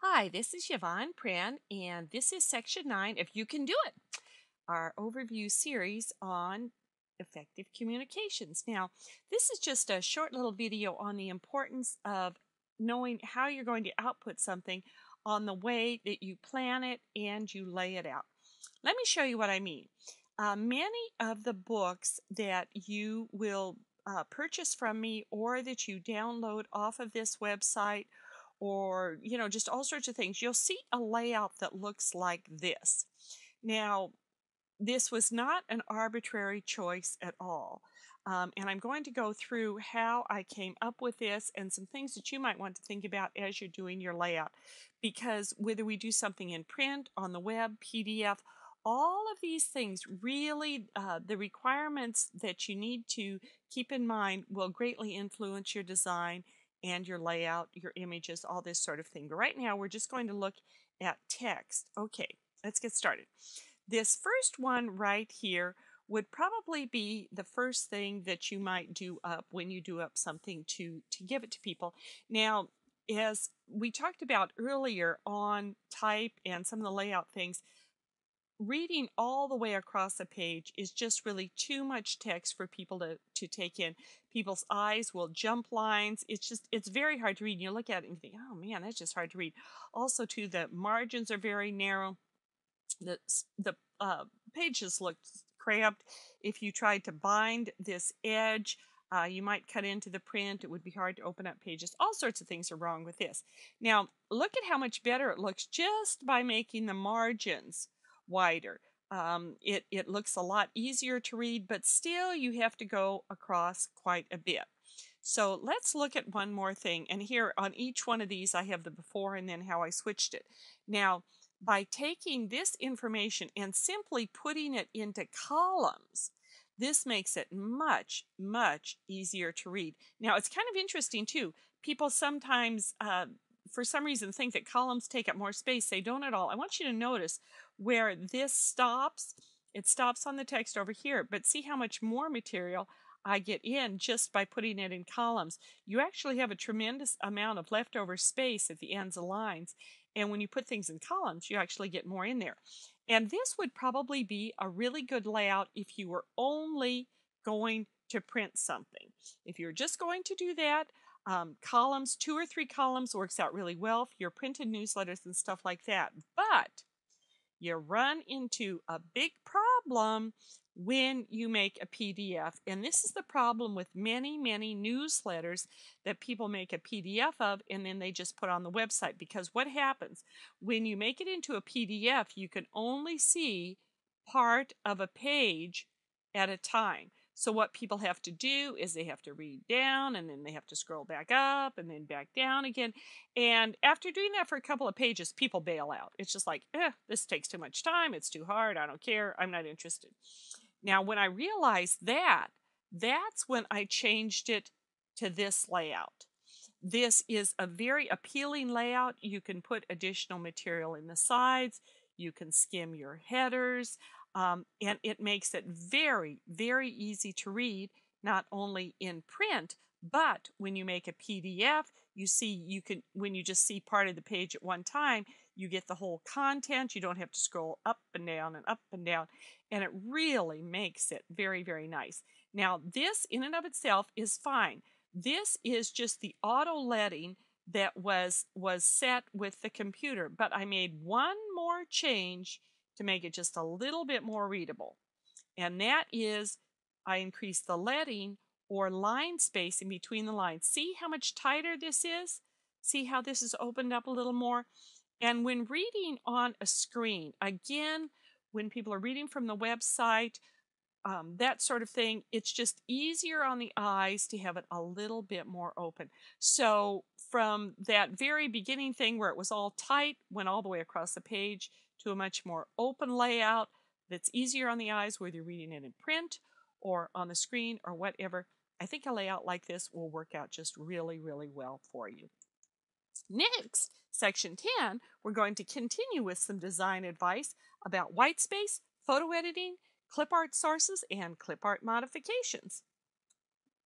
Hi, this is Yvon Prehn, and this is section 9 of You Can Do It, our overview series on effective communications. Now, this is just a short little video on the importance of knowing how you're going to output something on the way that you plan it and you lay it out. Let me show you what I mean. Many of the books that you will purchase from me or that you download off of this website or just all sorts of things, you'll see a layout that looks like this. Now, this was not an arbitrary choice at all. And I'm going to go through how I came up with this and some things that you might want to think about as you're doing your layout. Because whether we do something in print, on the web, PDF, all of these things really, the requirements that you need to keep in mind will greatly influence your design and your layout, your images, all this sort of thing. But right now, we're just going to look at text. Okay, let's get started. This first one right here would probably be the first thing that you might do up when you do up something to give it to people. Now, as we talked about earlier on type and some of the layout things, reading all the way across a page is just really too much text for people to take in. People's eyes will jump lines. It's very hard to read. And you look at it and you think, oh man, that's just hard to read. Also, too, the margins are very narrow. The pages look cramped. If you tried to bind this edge, you might cut into the print. It would be hard to open up pages. All sorts of things are wrong with this. Now, look at how much better it looks just by making the margins wider. It looks a lot easier to read, but still you have to go across quite a bit. So let's look at one more thing. And here on each one of these, I have the before and then how I switched it. Now, by taking this information and simply putting it into columns, this makes it much, much easier to read. Now, it's kind of interesting, too. People sometimes, for some reason, think that columns take up more space. They don't at all. I want you to notice where this stops. It stops on the text over here, but see how much more material I get in just by putting it in columns. You actually have a tremendous amount of leftover space at the ends of lines. And when you put things in columns, you actually get more in there. And this would probably be a really good layout if you were only going to print something. If you're just going to do that, columns, 2 or 3 columns works out really well for your printed newsletters and stuff like that. But you run into a big problem when you make a PDF. And this is the problem with many, many newsletters that people make a PDF of and then they just put on the website. Because what happens when you make it into a PDF, you can only see part of a page at a time. So what people have to do is they have to read down and then they have to scroll back up and then back down again. And after doing that for a couple of pages, people bail out. It's just like, this takes too much time. It's too hard. I don't care. I'm not interested. Now, when I realized that, that's when I changed it to this layout. This is a very appealing layout. You can put additional material in the sides. You can skim your headers. And it makes it very, very easy to read, not only in print, but when you make a PDF, when you just see part of the page at one time, you get the whole content. You don't have to scroll up and down and up and down. And it really makes it very, very nice. Now, this in and of itself is fine. This is just the auto letting that was set with the computer. But I made one more change to make it just a little bit more readable. And that is I increased the leading or line space in between the lines. See how much tighter this is? See how this is opened up a little more? And when reading on a screen, again, when people are reading from the website, that sort of thing, it's just easier on the eyes to have it a little bit more open. So from that very beginning thing where it was all tight, went all the way across the page to a much more open layout that's easier on the eyes, whether you're reading it in print or on the screen or whatever. I think a layout like this will work out just really, really well for you. Next, section 10, we're going to continue with some design advice about white space, photo editing, clip art sources, and clip art modifications.